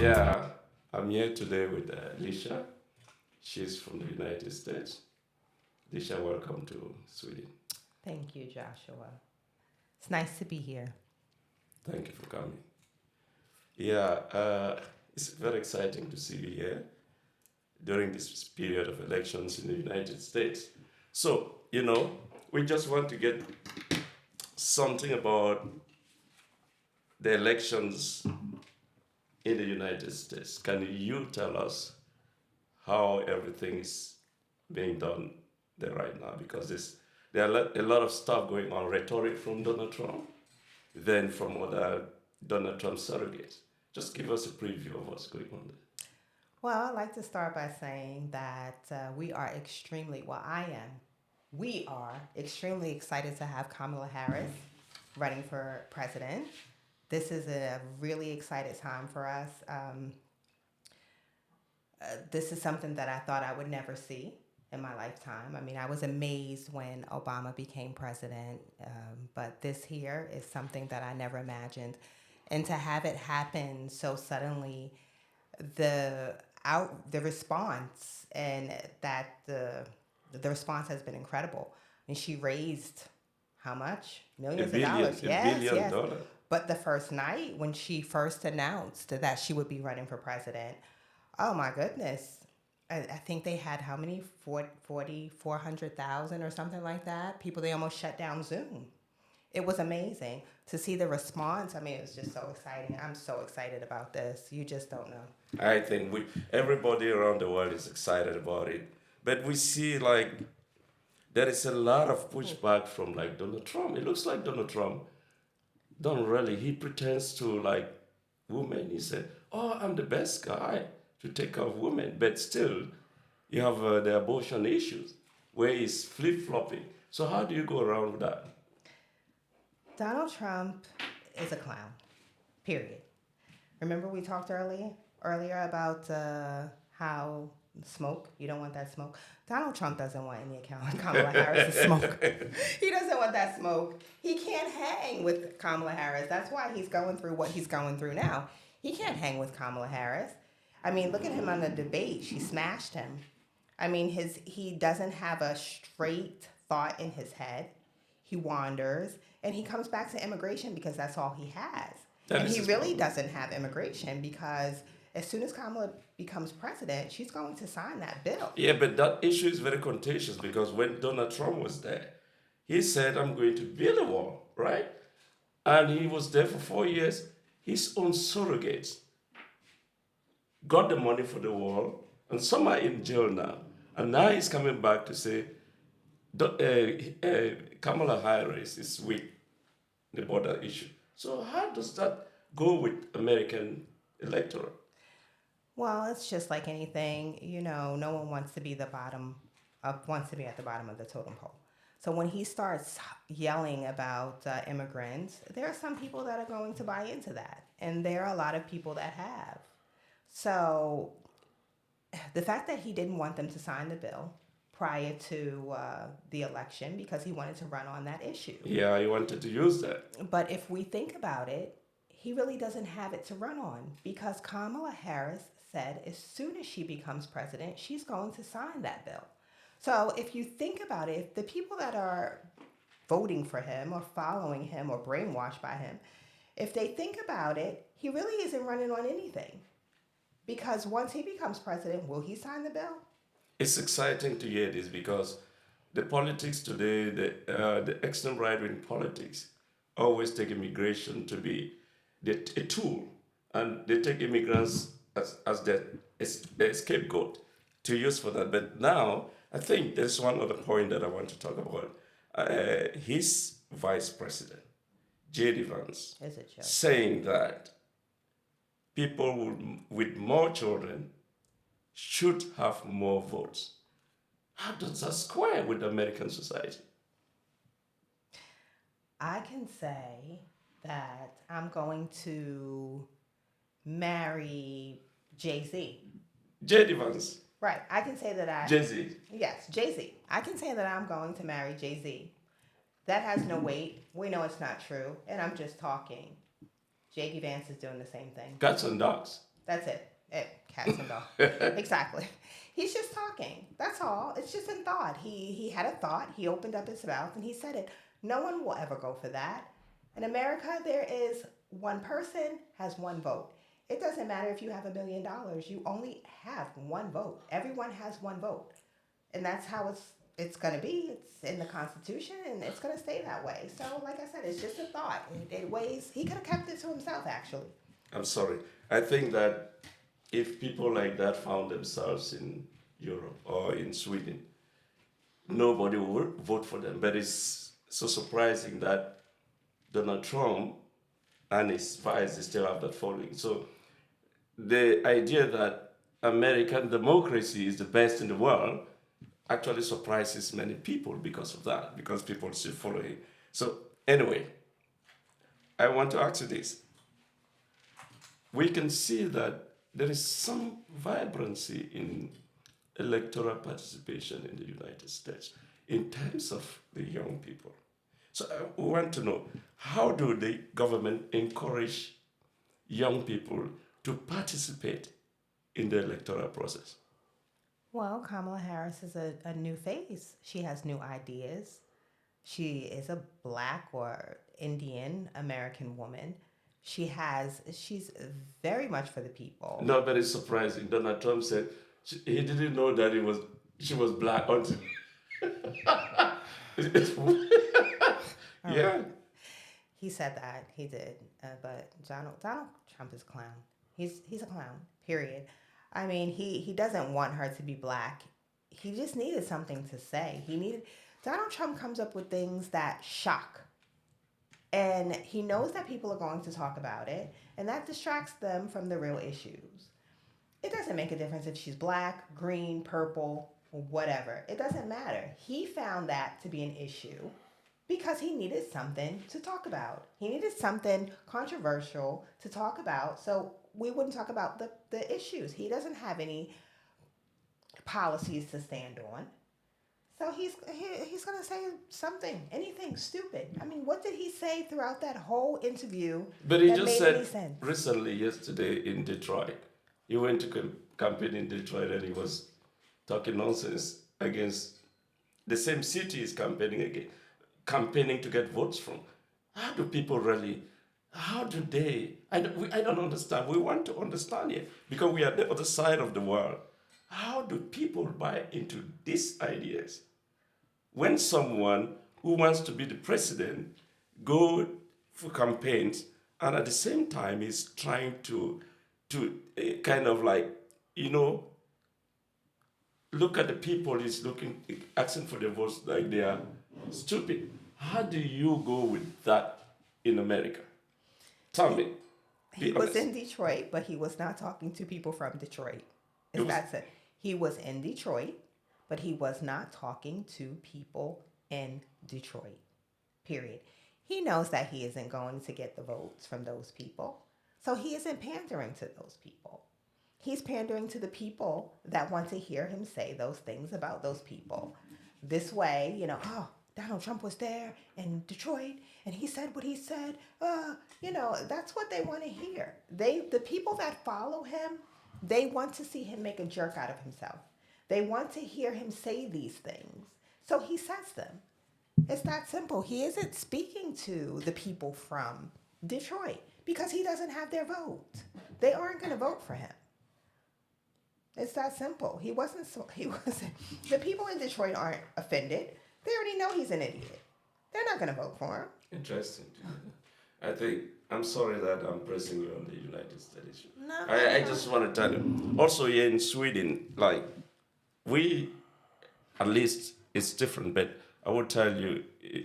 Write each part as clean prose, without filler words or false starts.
Yeah, I'm here today with Lisha. She's from the United States. Lisha, welcome to Sweden. Thank you, Joshua. It's nice to be here. Thank you for coming. Yeah, it's very exciting to see you here during this period of elections in the United States. So, we just want to get something about the elections in the United States. Can you tell us how everything is being done there right now? Because there are a lot of stuff going on, rhetoric from Donald Trump, then from other Donald Trump surrogates. Just give us a preview of what's going on there. Well, I'd like to start by saying that we are extremely excited to have Kamala Harris running for president. This is a really excited time for us. This is something that I thought I would never see in my lifetime. I mean, I was amazed when Obama became president, but this here is something that I never imagined. And to have it happen so suddenly, the the response and that the response has been incredible. And she raised how much? A Millions of billion, dollars. a Yes, billion yes. dollar. But the first night when she first announced that she would be running for president, oh my goodness. I think they had how many? 400,000 or something like that. People, they almost shut down Zoom. It was amazing to see the response. I mean, it was just so exciting. I'm so excited about this. You just don't know. I think everybody around the world is excited about it. But we see like there is a lot of pushback from like Donald Trump. It looks like Donald Trump don't really. He pretends to like women. He said, "Oh, I'm the best guy to take care of women," but still, you have the abortion issues where he's flip flopping. So how do you go around with that? Donald Trump is a clown. Period. Remember we talked earlier about how smoke. You don't want that smoke. Donald Trump doesn't want any account Kamala Harris to smoke. He doesn't want that smoke. He can't hang with Kamala Harris. That's why he's going through what he's going through now. He can't hang with Kamala Harris. I mean, look at him on the debate. She smashed him. I mean, he doesn't have a straight thought in his head. He wanders and he comes back to immigration because that's all he has. That And is he his really problem. doesn't have immigration because as soon as Kamala becomes president, she's going to sign that bill. Yeah, but that issue is very contentious because when Donald Trump was there, he said, "I'm going to build a wall," right? And he was there for 4 years. His own surrogates got the money for the wall, and some are in jail now. And now he's coming back to say, Kamala Harris is with the border issue. So how does that go with American electorate? Well, it's just like anything, no one wants to be wants to be at the bottom of the totem pole. So when he starts yelling about immigrants, there are some people that are going to buy into that, and there are a lot of people that have. So the fact that he didn't want them to sign the bill prior to the election because he wanted to run on that issue. Yeah, he wanted to use that. But if we think about it, he really doesn't have it to run on because Kamala Harris said as soon as she becomes president, she's going to sign that bill. So if you think about it, if the people that are voting for him or following him or brainwashed by him, if they think about it, he really isn't running on anything. Because once he becomes president, will he sign the bill? It's exciting to hear this because the politics today, the extreme right wing politics, always take immigration to be a tool, and they take immigrants as their scapegoat to use for that. But now, I think there's one other point that I want to talk about. His vice president, J.D. Vance, Is it joke? saying that people with more children should have more votes. How does that square with American society? I can say that I'm going to marry Jay Z. J.D. Vance, Right. I can say that Jay-Z. yes, Jay Z. I can say that I'm going to marry Jay Z. That has no weight. We know it's not true. And I'm just talking. J.D. Vance is doing the same thing. Cats and dogs. That's it. Cats and dogs. Exactly. He's just talking. That's all. It's just in thought. He had a thought. He opened up his mouth and he said it. No one will ever go for that. In America, there is one person has one vote. It doesn't matter if you have $1 million. You only have one vote. Everyone has one vote, and that's how it's gonna be. It's in the Constitution, and it's gonna stay that way. So, like I said, it's just a thought. It weighs. He could have kept it to himself, actually. I'm sorry. I think that if people like that found themselves in Europe or in Sweden, nobody would vote for them. But it's so surprising that Donald Trump and his vice still have that following. So the idea that American democracy is the best in the world actually surprises many people because of that, because people still follow him. So anyway, I want to ask you this. We can see that there is some vibrancy in electoral participation in the United States in terms of the young people. So I want to know, how do the government encourage young people to participate in the electoral process? Well, Kamala Harris is a new face. She has new ideas. She is a black or Indian American woman. She's very much for the people. Not very surprising. Donald Trump said he didn't know that she was black until All right. yeah. He said that. He did. But Donald Trump is a clown. He's a clown. Period. I mean, he doesn't want her to be black. He just needed something to say. Donald Trump comes up with things that shock. And he knows that people are going to talk about it, and that distracts them from the real issues. It doesn't make a difference if she's black, green, purple, whatever. It doesn't matter. He found that to be an issue because he needed something to talk about. He needed something controversial to talk about so we wouldn't talk about the issues. He doesn't have any policies to stand on. So he's gonna say something, anything stupid. I mean, what did he say throughout that whole interview But he that just made any said sense? recently, yesterday in Detroit, he went to campaign in Detroit and he was talking nonsense against the same city he's campaigning again, campaigning to get votes from. How do people really? How do they? I don't understand. We want to understand it because we are the other side of the world. How do people buy into these ideas? When someone who wants to be the president go for campaigns and at the same time is trying to kind of like, you know, look at the people he's looking asking for their votes like they are stupid. How do you go with that in America? Tell me. He Be was honest. in Detroit, but he was not talking to people from Detroit. It Is was that it? He was in Detroit, but he was not talking to people in Detroit. Period. He knows that he isn't going to get the votes from those people. So he isn't pandering to those people. He's pandering to the people that want to hear him say those things about those people. This way, oh, Donald Trump was there in Detroit and he said what he said. That's what they want to hear. The people that follow him, they want to see him make a jerk out of himself. They want to hear him say these things. So he says them. It's that simple. He isn't speaking to the people from Detroit because he doesn't have their vote. They aren't going to vote for him. It's that simple. He wasn't. He wasn't. The people in Detroit aren't offended. They already know he's an idiot. They're not going to vote for him. interesting. I think I'm sorry that I'm pressing you on the United States issue. No, I just want to tell you. Also, here in Sweden, like we, at least it's different. But I would tell you,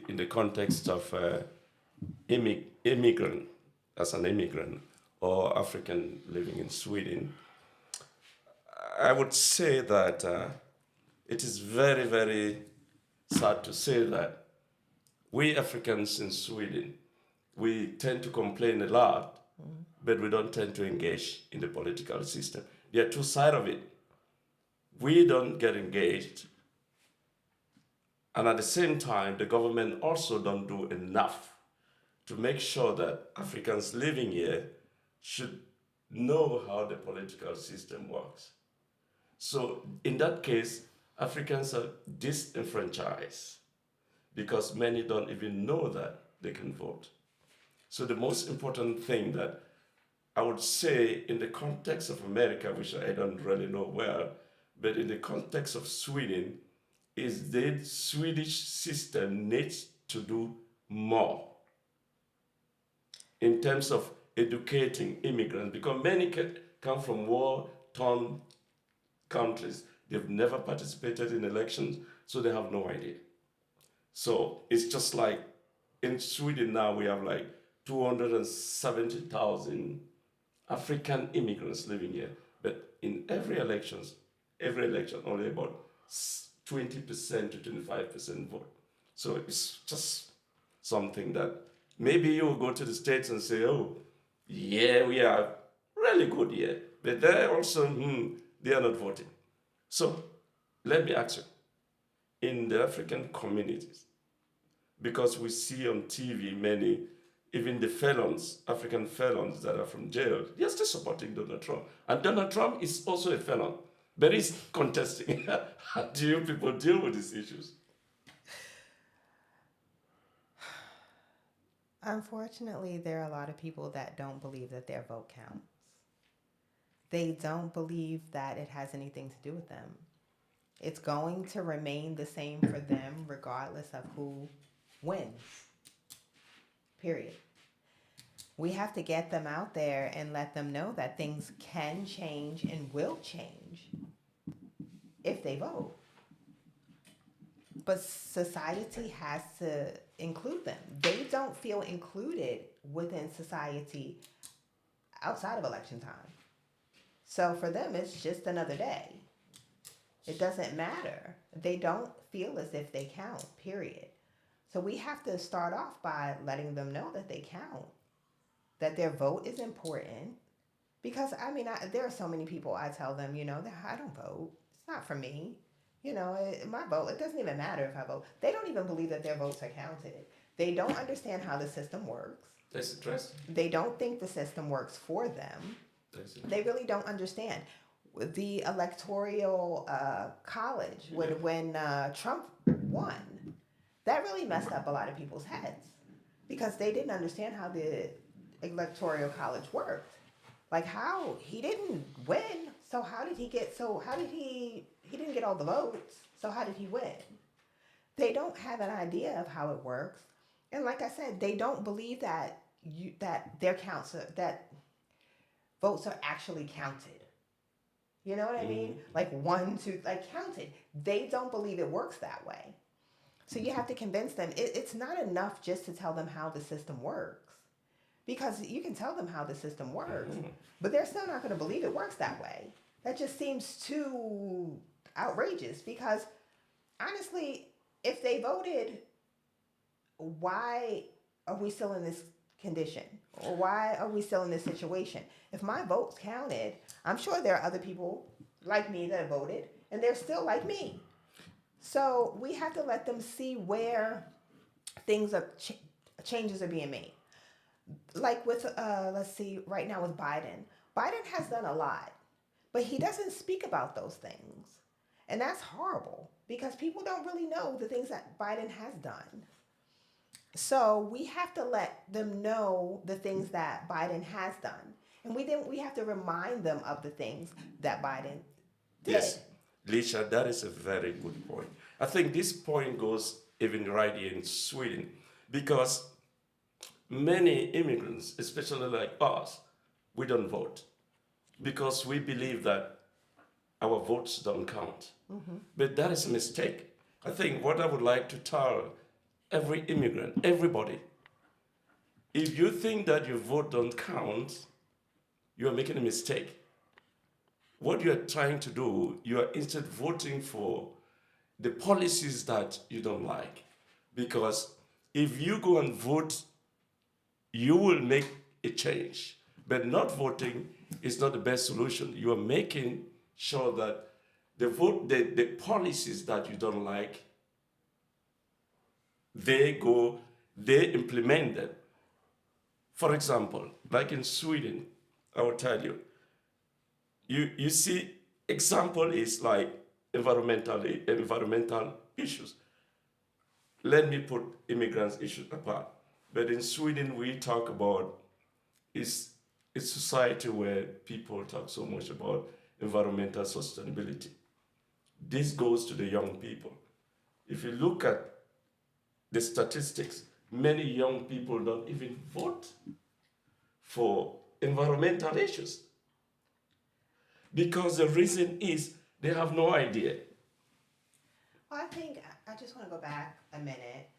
in the context of immigrant, as an immigrant or African living in Sweden, I would say that it is very, very sad to say that we Africans in Sweden, we tend to complain a lot, but we don't tend to engage in the political system. There are two sides of it. We don't get engaged, and at the same time, the government also don't do enough to make sure that Africans living here should know how the political system works. So in that case, Africans are disenfranchised because many don't even know that they can vote. So the most important thing that I would say in the context of America, which I don't really know well, but in the context of Sweden, is the Swedish system needs to do more in terms of educating immigrants because many come from war-torn countries. They've never participated in elections, so they have no idea. So it's just like in Sweden now we have like 270,000 African immigrants living here, but in every election, only about 20% to 25% vote. So it's just something that maybe you will go to the States and say, oh, yeah, we are really good here, but they're also, they are not voting. So let me ask you, in the African communities, because we see on TV many, even the felons, African felons that are from jail, they're still supporting Donald Trump. And Donald Trump is also a felon, but he's contesting. How do you people deal with these issues? Unfortunately, there are a lot of people that don't believe that their vote counts. They don't believe that it has anything to do with them. It's going to remain the same for them regardless of who wins. Period. We have to get them out there and let them know that things can change and will change if they vote. But society has to include them. They don't feel included within society outside of election time. So for them, it's just another day. It doesn't matter. They don't feel as if they count, period. So we have to start off by letting them know that they count, that their vote is important. Because, I mean, there are so many people I tell them, that I don't vote. It's not for me. My vote, it doesn't even matter if I vote. They don't even believe that their votes are counted. They don't understand how the system works. That's interesting. They don't think the system works for them. They really don't understand. The electoral college, when Trump won, that really messed up a lot of people's heads because they didn't understand how the electoral college worked. Like how he didn't win, so how did he he didn't get all the votes, so how did he win? They don't have an idea of how it works. And like I said, they don't believe that that votes are actually counted. You know what I mean? Like 1, 2, like counted. They don't believe it works that way. So you have to convince them. It's not enough just to tell them how the system works. Because you can tell them how the system works, but they're still not going to believe it works that way. That just seems too outrageous because honestly, if they voted, why are we still in this condition? Or why are we still in this situation? If my vote's counted, I'm sure there are other people like me that voted, and they're still like me. So we have to let them see where changes are being made. Like with, let's see, right now with Biden. Biden has done a lot, but he doesn't speak about those things. And that's horrible because people don't really know the things that Biden has done. So we have to let them know the things that Biden has done. And we have to remind them of the things that Biden did. Yes, Lisha, that is a very good point. I think this point goes even right here in Sweden because many immigrants, especially like us, we don't vote because we believe that our votes don't count. But that is a mistake. I think what I would like to tell every immigrant, everybody, if you think that your vote don't count, you are making a mistake. What you are trying to do, you are instead voting for the policies that you don't like. Because if you go and vote, you will make a change. But not voting is not the best solution. You are making sure that the policies that you don't like, they implement them. For example, like in Sweden, I will tell you. You see, example is like environmental issues. Let me put immigrants issues apart. But in Sweden, we talk about is a society where people talk so much about environmental sustainability. This goes to the young people. If you look at the statistics, many young people don't even vote for environmental issues because the reason is they have no idea. Well, I think I just want to go back a minute.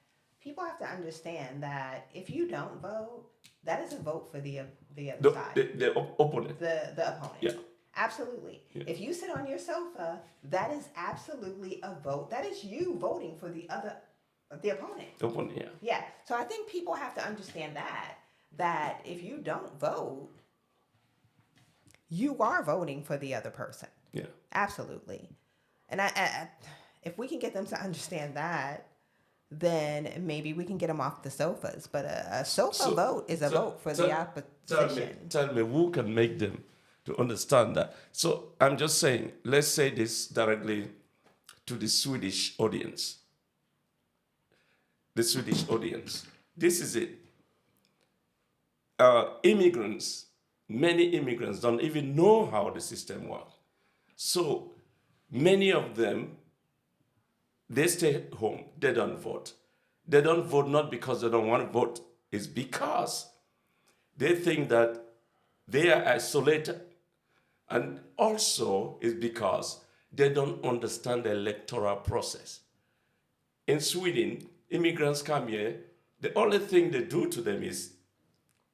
People have to understand that if you don't vote, that is a vote for the other side, The opponent. the opponent. Yeah. Absolutely. Yeah. If you sit on your sofa, that is absolutely a vote. That is you voting for the opponent. Opponent, yeah. Yeah. So I think people have to understand that if you don't vote, you are voting for the other person. Yeah. Absolutely. And if we can get them to understand that, then maybe we can get them off the sofas. But a sofa vote is a vote for the opposition. Tell me who can make them to understand that. So I'm just saying, let's say this directly to the Swedish audience. The Swedish audience. This is it. Immigrants, many immigrants don't even know how the system works. So many of them, they stay home, they don't vote. They don't vote not because they don't want to vote, it's because they think that they are isolated. And also it's because they don't understand the electoral process. In Sweden, immigrants come here, the only thing they do to them is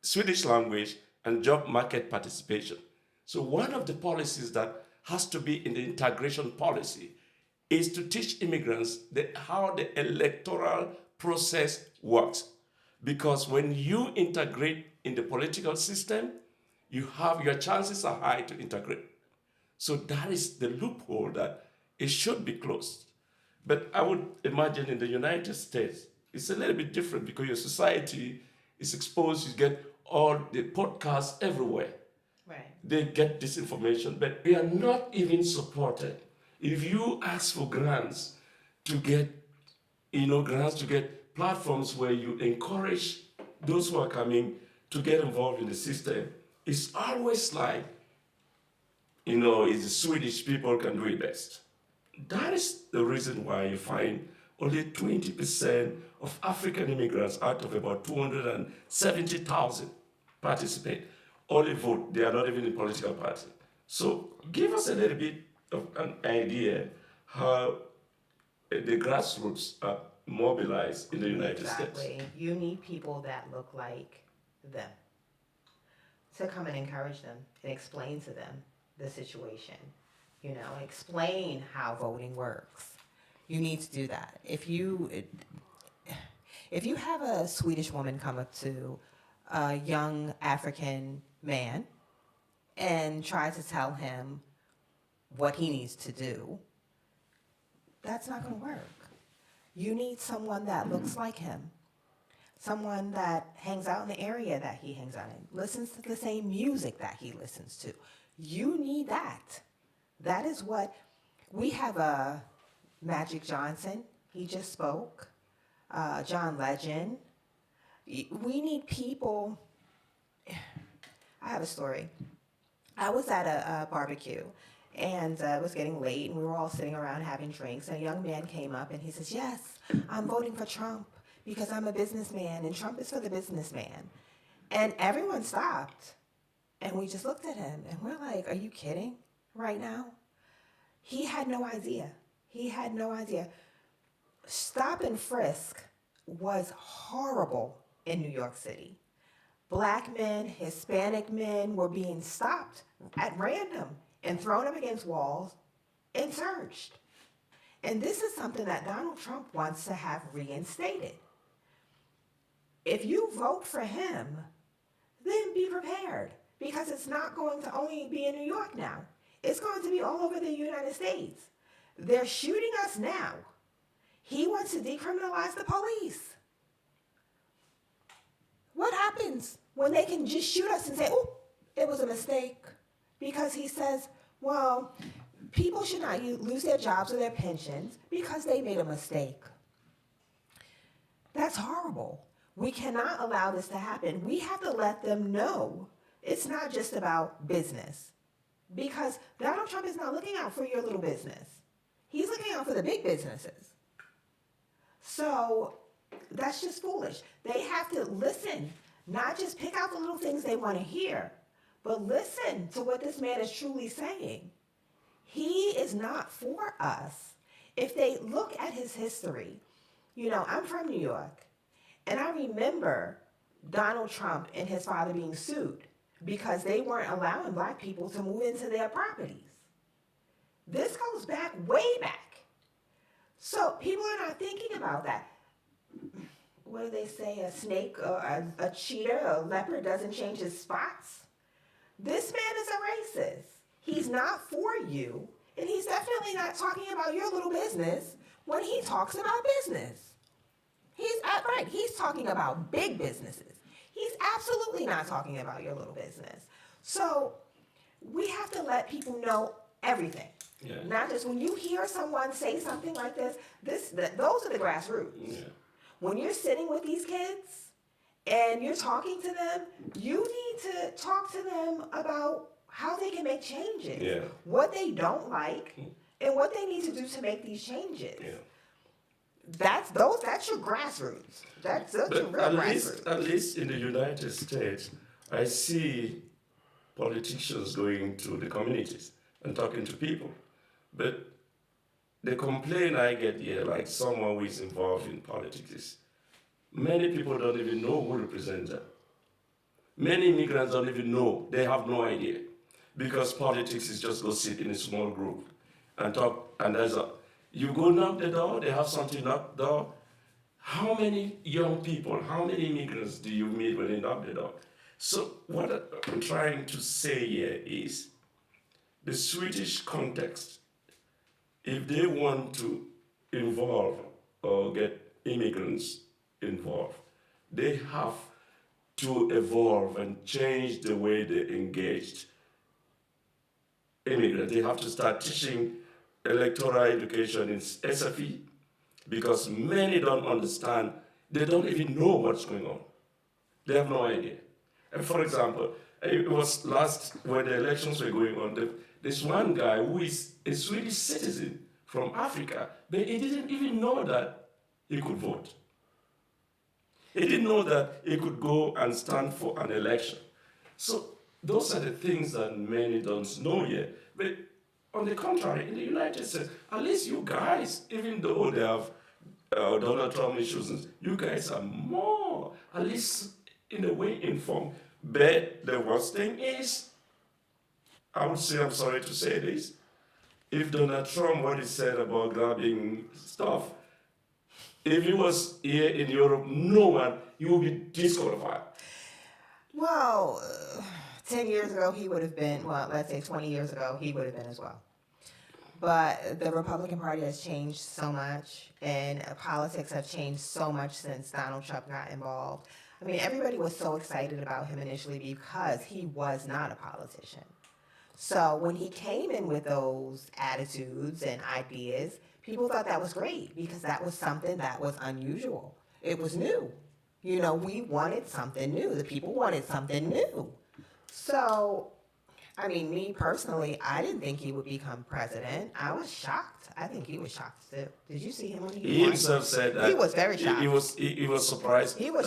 Swedish language and job market participation. So one of the policies that has to be in the integration policy is to teach immigrants how the electoral process works. Because when you integrate in the political system, your chances are high to integrate. So that is the loophole that it should be closed. But I would imagine in the United States, it's a little bit different because your society is exposed, you get all the podcasts everywhere. Right. They get this information, but we are not even supported. If you ask for grants to get, grants to get platforms where you encourage those who are coming to get involved in the system, it's always like, it's the Swedish people can do it best. That is the reason why you find only 20% of African immigrants out of about 270,000 participate. Only vote, they are not even in political party. So give us a little bit of an idea how the grassroots are mobilized in the United States. Exactly. You need people that look like them to come and encourage them and explain to them the situation. Explain how voting works. You need to do that. If you have a Swedish woman come up to a young African man and try to tell him what he needs to do, that's not going to work. You need someone that looks like him, someone that hangs out in the area that he hangs out in, listens to the same music that he listens to. You need that. That is what we have. Magic Johnson, he just spoke. John Legend. We need people. I have a story. I was at a barbecue, and it was getting late, and we were all sitting around having drinks, and a young man came up, and he says, "Yes, I'm voting for Trump because I'm a businessman, and Trump is for the businessman." And everyone stopped, and we just looked at him, and we're like, "Are you kidding right now?" He had no idea. He had no idea. Stop and frisk was horrible in New York City. Black men, Hispanic men were being stopped at random and thrown up against walls and searched. And this is something that Donald Trump wants to have reinstated. If you vote for him, then be prepared, because it's not going to only be in New York now. It's going to be all over the United States. They're shooting us now. He wants to decriminalize the police. What happens when they can just shoot us and say, "Oh, it was a mistake because he says, well, people should not lose their jobs or their pensions because they made a mistake. That's horrible. We cannot allow this to happen. We have to let them know it's not just about business. Because Donald Trump is not looking out for your little business. He's looking out for the big businesses. So that's just foolish. They have to listen, not just pick out the little things they want to hear, but listen to what this man is truly saying. He is not for us. If they look at his history, I'm from New York, and I remember Donald Trump and his father being sued because they weren't allowing black people to move into their properties. This goes back, way back. So people are not thinking about that. What do they say? A snake or a cheetah or a leopard doesn't change his spots? This man is a racist. He's not for you, and he's definitely not talking about your little business when he talks about business. He's talking about big businesses. He's absolutely not talking about your little business. So we have to let people know everything. Yeah. Not just when you hear someone say something like this, those are the grassroots. Yeah. When you're sitting with these kids and you're talking to them, you need to talk to them about how they can make changes, what they don't like, and what they need to do to make these changes. Yeah. That's your grassroots. That's your real grassroots. At least in the United States, I see politicians going to the communities and talking to people. But the complaint I get here, like someone who is involved in politics, is many people don't even know who represents them. Many immigrants don't even know. They have no idea. Because politics is just go sit in a small group and talk, and you go knock the door, they have something knock the door. How many young people, how many immigrants do you meet when they knock the door? So what I'm trying to say here is the Swedish context, if they want to involve or get immigrants involved, they have to evolve and change the way they engaged immigrants. They have to start teaching electoral education in SFE because many don't understand. They don't even know what's going on. They have no idea. And for example, it was when the elections were going on, this one guy who is a Swedish citizen from Africa, but he didn't even know that he could vote. He didn't know that he could go and stand for an election. So those are the things that many don't know yet. But on the contrary, in the United States, at least you guys, even though they have Donald Trump issues, you guys are more, at least in a way, informed. But the worst thing is, I would say, I'm sorry to say this, if Donald Trump, what he said about grabbing stuff, if he was here in Europe, he would be disqualified. Well, 10 years ago, he would have been, let's say 20 years ago, he would have been as well. But the Republican Party has changed so much, and politics have changed so much since Donald Trump got involved. I mean, everybody was so excited about him initially because he was not a politician. So when he came in with those attitudes and ideas, people thought that was great because that was something that was unusual. It was new. We wanted something new. The people wanted something new. So, I mean, me personally, I didn't think he would become president. I was shocked. I think he was shocked too. Did you see him when he He himself said that he was very shocked. He was surprised. He was.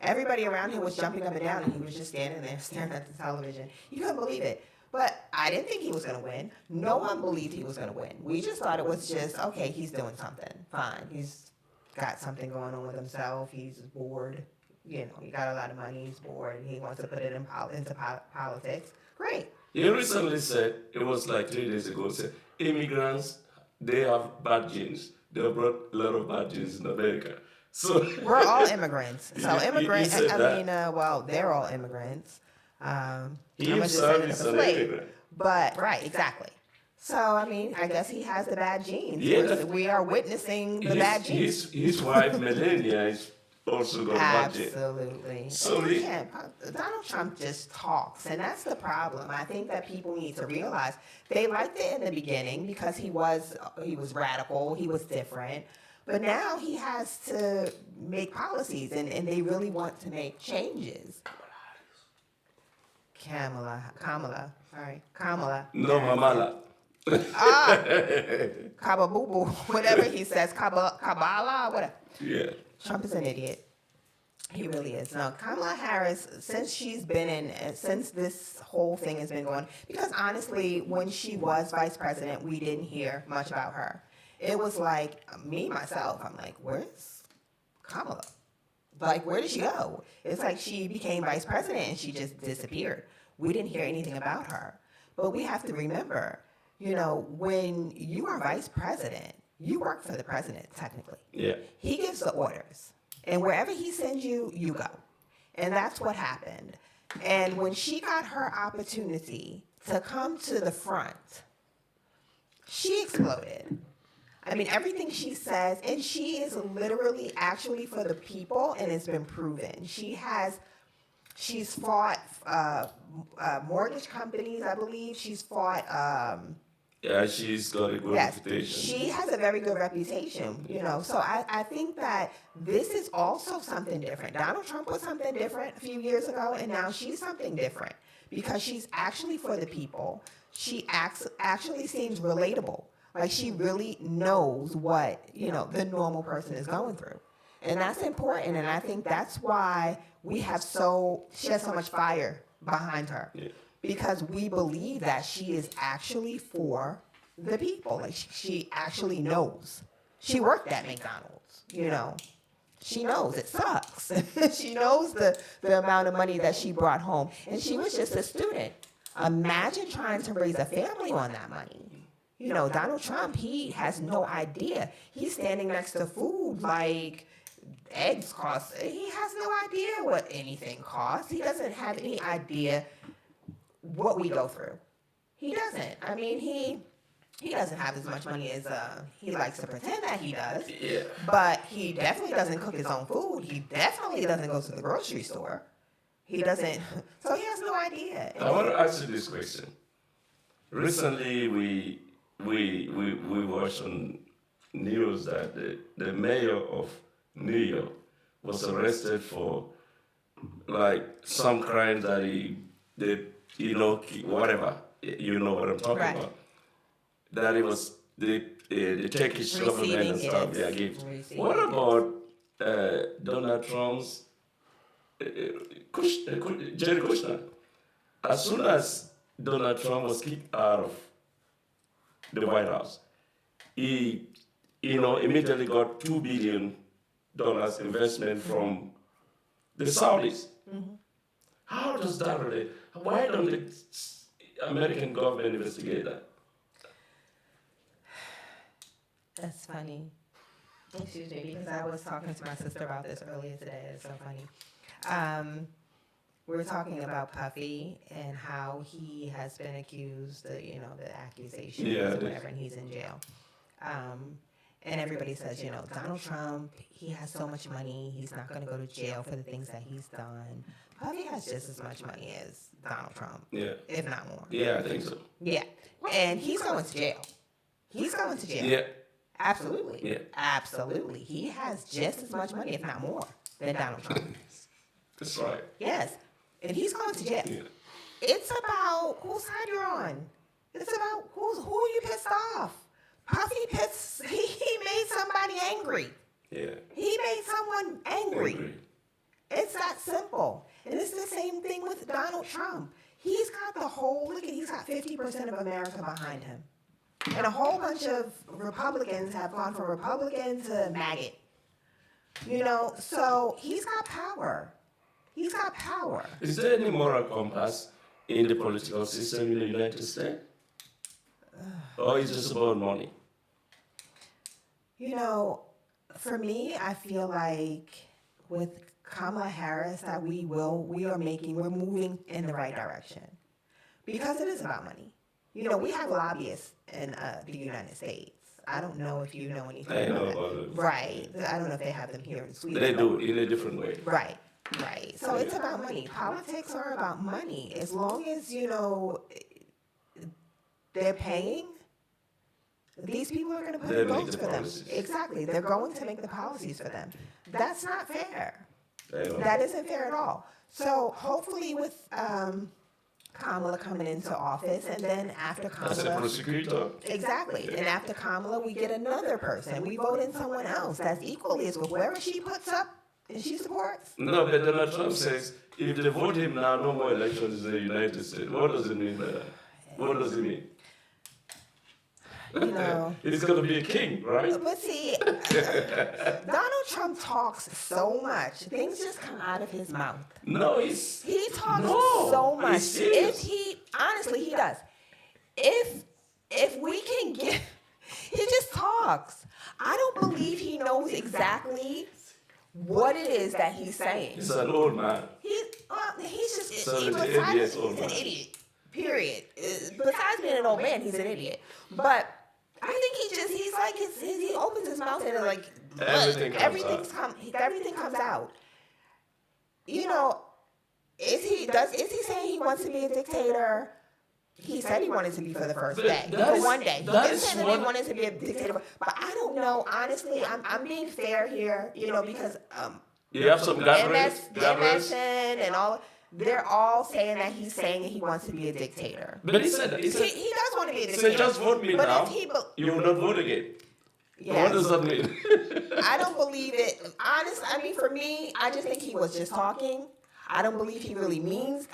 Everybody around him was jumping up and down, and he was just standing there staring at the television. You couldn't believe it. But I didn't think he was going to win. No one believed he was going to win. We just thought it was just, okay, he's doing something. Fine. He's got something going on with himself. He's bored. He got a lot of money. He's bored. He wants to put it into politics. Great. He recently said, it was like 3 days ago, said, immigrants, they have bad genes. They have brought a lot of bad genes in America. So we're all immigrants. So immigrants, they're all immigrants. He himself is an immigrant. But, right, exactly. So, I mean, I guess he has the bad genes. Yeah, we are witnessing the bad genes. His wife, Melania, also got budget. Absolutely. So And you the, can't, Donald Trump just talks, and that's the problem. I think that people need to realize they liked it in the beginning because he was radical, he was different. But now he has to make policies, and they really want to make changes. Kamala. no mamala. Ah, Kababubu, whatever he says, Kabbalah, whatever. Yeah. Trump is an idiot. He really is. Now, Kamala Harris, since this whole thing has been going, because honestly, when she was vice president, we didn't hear much about her. It was like, me, myself, I'm like, where's Kamala? Like, where did she go? It's like she became vice president and she just disappeared. We didn't hear anything about her. But we have to remember, when you are vice president, you work for the president, technically. Yeah. He gives the orders. And wherever he sends you, you go. And that's what happened. And when she got her opportunity to come to the front, she exploded. I mean, everything she says, and she is literally actually for the people, and it's been proven. She's fought mortgage companies, I believe. She's fought Yeah, she's got a good yes, reputation. she has a very good reputation, So I think that this is also something different. Donald Trump was something different a few years ago, and now she's something different because she's actually for the people. She actually seems relatable. Like she really knows what, the normal person is going through. And that's important, and I think that's why she has so much fire behind her. Yeah. Because we believe that she is actually for the people. Like she actually knows. She worked at McDonald's, She knows it sucks. She knows the amount of money that she brought home. And she was just a student. Imagine trying to raise a family on that money. Donald Trump, he has no idea. He's standing next to food like eggs cost. He has no idea what anything costs. He doesn't have any idea what we go through. He doesn't. I mean, he doesn't have as much money as he likes to pretend that he does. Yeah. But he definitely doesn't cook his own food. He definitely doesn't go to the grocery store. He doesn't. So he has no idea. I want to ask you this question. Recently, we watched on news that the mayor of New York was arrested for like some crime that he did, whatever, you know what I'm talking Right. about. That it was the Turkish government and stuff. Receiving Yeah, gifts. gifts. Receiving What gifts. about Donald Trump's Jared Kushner? As soon as Donald Trump was kicked out of the White House, he, immediately got $2 billion investment from the Saudis. Mm-hmm. How does that relate? Why don't the American government investigate that? That's funny. Excuse me, because I was talking to my sister about this earlier today. It's so funny. We were talking about Puffy and how he has been accused, the accusations Yeah, or it is. whatever, and he's in jail. And everybody says, Donald Trump, he has so much money, he's not going to go to jail for the things that he's done. Puffy has just as much money as Donald Trump, Yeah. if not more. Yeah, I think so. Yeah. And he's going to jail. He's going to jail. Yeah. Absolutely. Yeah. Absolutely. He has just as much money, if not more, than Donald Trump. That's right. Yes. And he's going to jail. Yeah. It's about whose side you're on. It's about who you pissed off. Puffy he made somebody angry. Yeah. He made someone angry. Angry. It's that simple. And it's the same thing with Donald Trump. He's got he's got 50% of America behind him. And a whole bunch of Republicans have gone from Republican to maggot. So he's got power. He's got power. Is there any moral compass in the political system in the United States? Or is it just about money? For me, I feel like with Kamala Harris that we're moving in the right direction. Because it is about money. We have lobbyists in the United States. I don't know if you know anything I know about about that. it. Right. I don't know if they have them here in Sweden. They but- do in a different way. Right. Right. So it's about money. Politics are about money. As long as, they're paying, these people are going to put They in make votes the for them. policies. Exactly. They're going to make the policies for them. That's not fair. I know. That isn't fair at all. So hopefully with Kamala coming into office, and then after As a Kamala, prosecutor, exactly, and after Kamala, we get another person. We vote in someone else that's equally as good. Whoever she puts up and she supports, no, but Donald Trump says if they vote him now, no more elections in the United States. What does it mean by that? What does it mean? He's going to be a king, right? But see, Donald Trump talks so much. Things just come out of his mouth. No, He talks No, so he's much. serious. Honestly, he does. If we can get, he just talks. I don't believe he knows exactly what it is that he's saying. he's an old man. He's just, 78 years old, he's an man. idiot. Period. Besides being an old man, he's an idiot. But I think he's like, he opens his mouth and like, Everything comes everything comes out. Is he saying he wants to be a dictator? He said he wanted to be for the first But day, that for is- one day. He that didn't is say that one- he wanted to be a dictator, but I don't know. Honestly, I'm being fair here, because You have some gatherings, MSN and all, they're all saying that he's saying he wants to be a dictator. But he said, He does want to be a he dictator. said, just vote me but now. if he, You will not vote again. yes. What does that mean? I don't believe it. For me, I just think he was just talking. I don't believe he really means.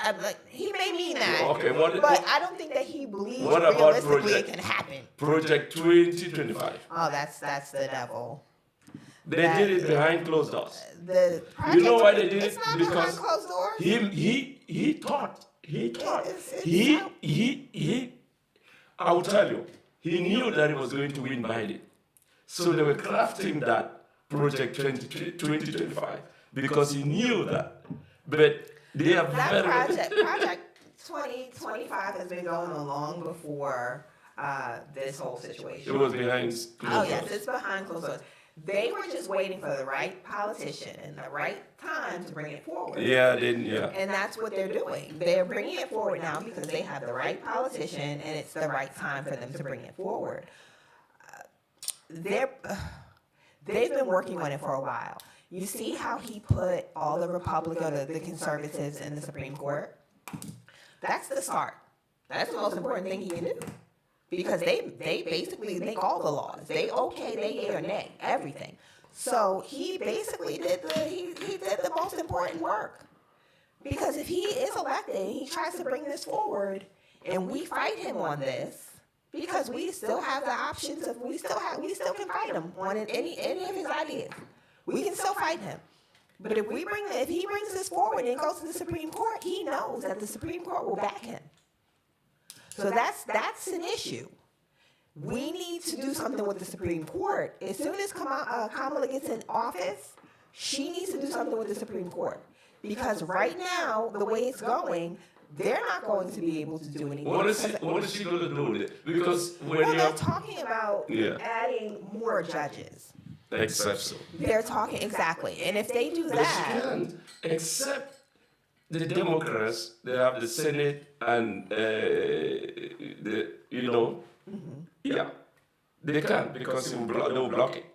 He may mean that. Okay, but I don't think that he believes What about realistically Project- it can happen. Project 2025. Oh, that's the devil. They did it behind closed doors. The You know why they did it's it? not Because behind closed doors. he thought. It's out. I will tell you, he knew that he was going to win Biden. So they were crafting that Project 2025 because he knew that. But they are That very... project 2025 has been going on long before this whole situation. It was behind closed Oh yes, doors. it's behind closed doors. They were just waiting for the right politician and the right time to bring it forward. Yeah. And that's what they're doing. They're bringing it forward now because they have the right politician and it's the right time for them to bring it forward. They've been working on it for a while. You see how he put all the the conservatives in the Supreme Court? That's the start. That's the most important thing he can do. Because they basically make all the laws. They yay or nay, everything. So he basically did the most important work. Because if he is elected and he tries to bring this forward and we fight him on this, because we still have the options of we still can fight him on any of his ideas. We can still fight him. But if he brings this forward and it goes to the Supreme Court, he knows that the Supreme Court will back him. So that's an issue. We need to do something with the Supreme Court. As soon as Kamala gets in office, she needs to do something with the Supreme Court. Because right now, the way it's going, they're not going to be able to do anything. What is she going to do with it? Because when Well, you they're have... talking about Yeah. adding more judges. Except so. They're talking, exactly. And if they do But she that, can't, except the Democrats, they have the Senate and yeah, they can't because they will block it.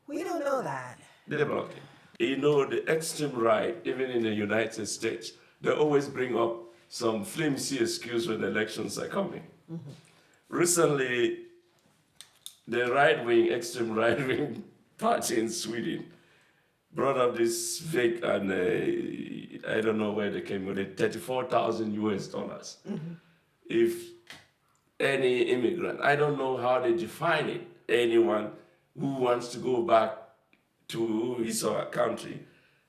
we don't know that. They block it. The extreme right, even in the United States, they always bring up some flimsy excuse when elections are coming. Recently, the extreme right-wing party in Sweden brought up this fake, and I don't know where they came with it, $34,000. If any immigrant, I don't know how they define it, anyone who wants to go back to his or her country,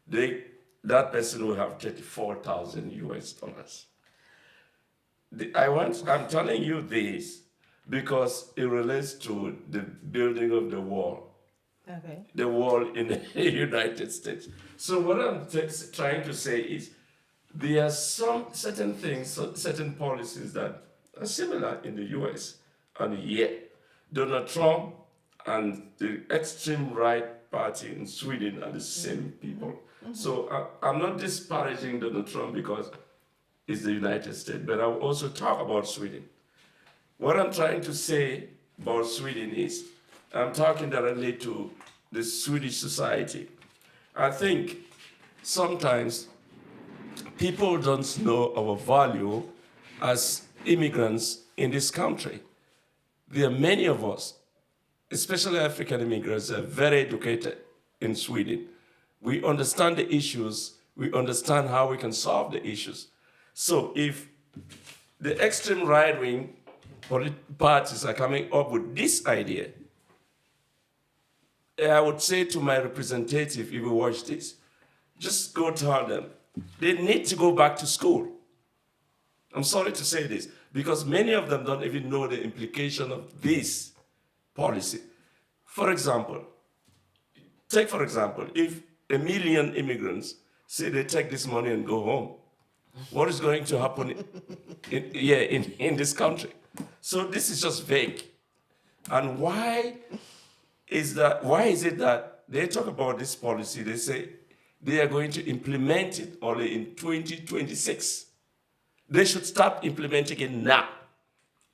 that person will have $34,000. I'm telling you this because it relates to the building of the wall. Okay. The wall in the United States. So what I'm trying to say is there are some certain things, certain policies that are similar in the US and yet Donald Trump and the extreme right party in Sweden are the same people. So I'm not disparaging Donald Trump because it's the United States, but I will also talk about Sweden. What I'm trying to say about Sweden is, I'm talking directly to the Swedish society. I think sometimes people don't know our value as immigrants in this country. There are many of us, especially African immigrants, are very educated in Sweden. We understand the issues, we understand how we can solve the issues. So if the extreme right wing parties are coming up with this idea, I would say to my representative, if you watch this, just go tell them they need to go back to school. I'm sorry to say this, because many of them don't even know the implication of this policy. For example, if 1 million immigrants say they take this money and go home, what is going to happen in this country? So this is just vague. And why is it that they talk about this policy, they say they are going to implement it only in 2026. They should start implementing it now.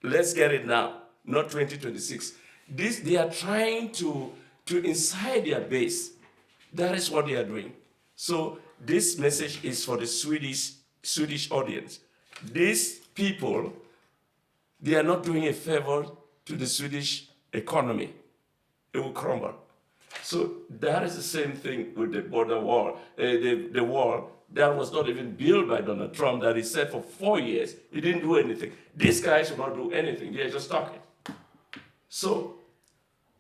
Let's get it now, not 2026. They are trying to incite their base. That is what they are doing. So this message is for the Swedish audience. These people, they are not doing a favor to the Swedish economy. It will crumble. So that is the same thing with the border wall. The wall that was not even built by Donald Trump, that he said for 4 years, he didn't do anything. These guys will not do anything. They're just talking. So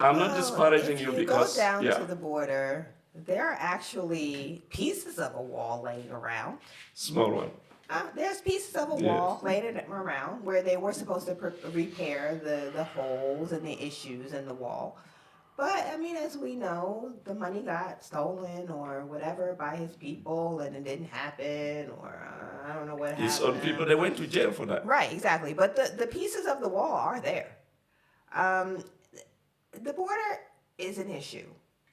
I'm not disparaging you because... If you go down to the border, there are actually pieces of a wall laying around. Small one. There's pieces of a wall laying around where they were supposed to repair the holes and the issues in the wall. But, I mean, as we know, the money got stolen or whatever by his people and it didn't happen, or I don't know what happened. His own people, they went to jail for that. Right, exactly. But the pieces of the wall are there. The border is an issue.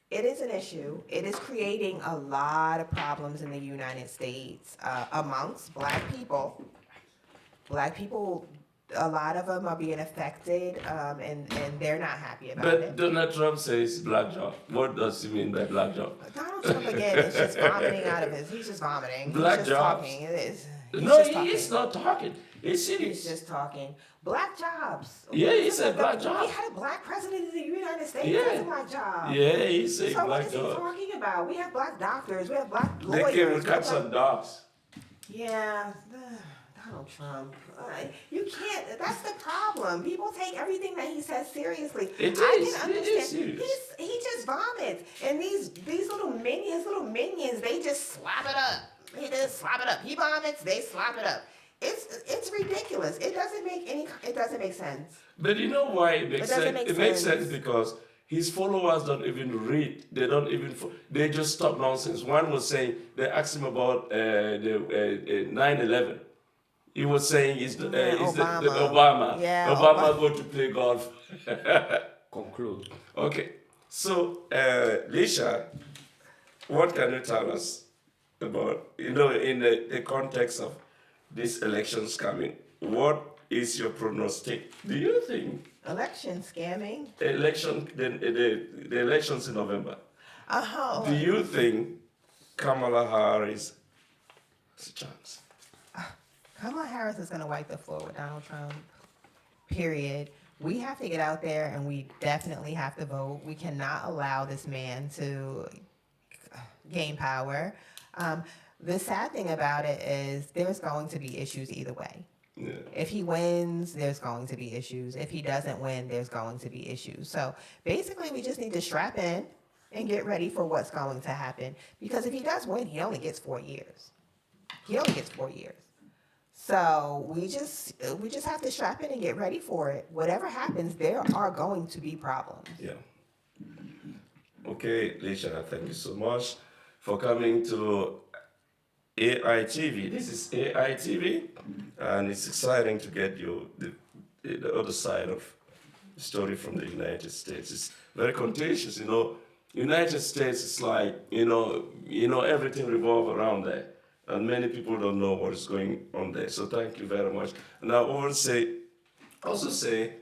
It is an issue. It is creating a lot of problems in the United States amongst Black people. Black people, a lot of them are being affected, and they're not happy about it. But Donald Trump says black job. What does he mean by black job? Donald Trump, again, is just vomiting out of his... He's just vomiting. Black He's just jobs. talking. No, he is not talking. He's serious. He's just talking. Black jobs. Yeah, he said black jobs. We had a Black president of the United States. Yeah. That's a black job. Yeah, he said So what black is he job. talking about? We have Black doctors. We have Black They lawyers. came we with have cats black- and dogs. Yeah, Donald Trump. You can't. That's the problem. People take everything that he says seriously. It I is. can It is understand. serious. He just vomits, and these little minions, they just slap it up. They just slap it up. He vomits, they slap it up. It's ridiculous. It doesn't make sense. But you know why it makes It doesn't sense? make It makes sense. sense because his followers don't even read. They don't even. They just stop nonsense. One was saying they asked him about the 9/11. He was saying is the Obama. Yeah, Obama go to play golf. Conclude. Okay. So, Lisha, what can you tell us about, in the context of these elections coming? What is your prognostic? Do you think Election scamming. the elections in November, do you think Kamala Harris has a chance? Kamala Harris is going to wipe the floor with Donald Trump. Period. We have to get out there and we definitely have to vote. We cannot allow this man to gain power. The sad thing about it is there's going to be issues either way. Yeah. If he wins, there's going to be issues. If he doesn't win, there's going to be issues. So basically, we just need to strap in and get ready for what's going to happen. Because if he does win, he only gets 4 years. He only gets 4 years. So we just have to strap in and get ready for it. Whatever happens, there are going to be problems. Yeah. Okay, Lisha, thank you so much for coming to AITV. This is AITV, and it's exciting to get you the other side of story from the United States. It's very contagious, United States is like, everything revolves around there. And many people don't know what is going on there. So thank you very much. And I also say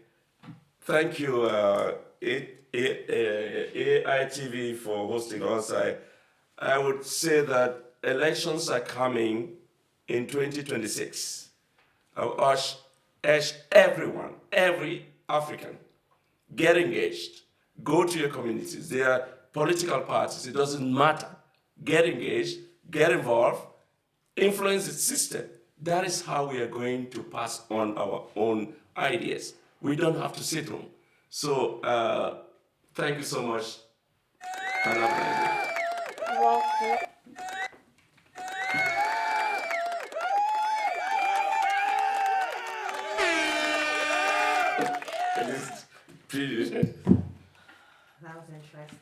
thank you, AITV for hosting us. I would say that elections are coming in 2026. I urge everyone, every African, get engaged. Go to your communities. There are political parties. It doesn't matter. Get engaged, get involved, influence the system. That is how we are going to pass on our own ideas. We don't have to sit home. So thank you so much. And have a nice day.